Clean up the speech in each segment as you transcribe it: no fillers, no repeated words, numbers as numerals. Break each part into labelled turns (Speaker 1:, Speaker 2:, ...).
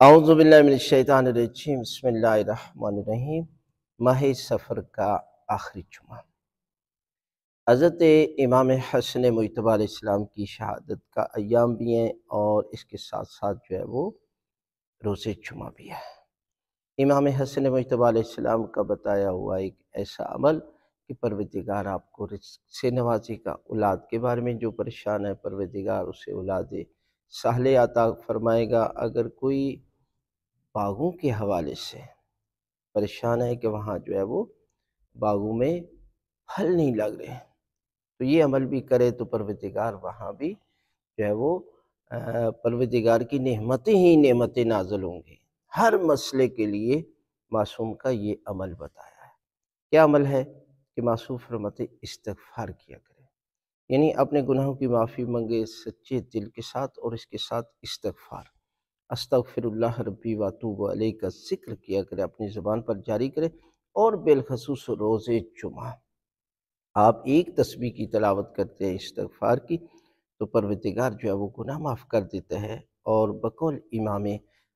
Speaker 1: اعوذ باللہ من الشیطان الرجیم بسم اللہ الرحمن الرحیم۔ ماہ سفر کا آخری جمعہ، حضرت امام حسن مجتبیٰ علیہ السلام کی شہادت کا ایام بھی ہیں اور اس کے ساتھ ساتھ جو ہے وہ روز جمعہ بھی ہے۔ امام حسن مجتبیٰ علیہ السلام کا بتایا ہوا ایک ایسا عمل کہ پروردگار آپ کو رزق سے نوازے گا۔ اولاد کے بارے میں جو پریشان ہے پروردگار اسے اولاد صالح عطا فرمائے گا۔ اگر کوئی باغوں کے حوالے سے پریشان ہے کہ وہاں جو ہے وہ باغوں میں پھل نہیں لگ رہے، تو یہ عمل بھی کرے تو پروردگار وہاں بھی جو ہے وہ پروردگار کی نعمتیں ہی نعمتیں نازل ہوں گی۔ ہر مسئلے کے لیے معصوم کا یہ عمل بتایا ہے۔ کیا عمل ہے کہ معصوم فرماتے استغفار کیا کرے، یعنی اپنے گناہوں کی معافی مانگے سچے دل کے ساتھ، اور اس کے ساتھ استغفار، استغفر اللہ ربی واتوب علیہ کا ذکر کیا کرے، اپنی زبان پر جاری کرے۔ اور بالخصوص روز جمعہ آپ ایک تسبیح کی تلاوت کرتے ہیں استغفار کی، تو پروردگار جو ہے وہ گناہ معاف کر دیتا ہے۔ اور بقول امام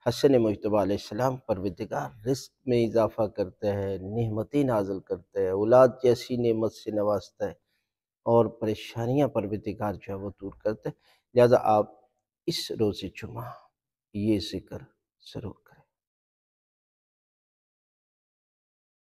Speaker 1: حسن مجتبیٰ علیہ السلام، پروردگار رزق میں اضافہ کرتا ہے، نعمتیں نازل کرتا ہے، اولاد جیسی نعمت سے نوازتا ہے، اور پریشانیاں پروردگار جو ہے وہ دور کرتا ہے۔ لہذا آپ اس روز جمعہ یہ ذکر ضرور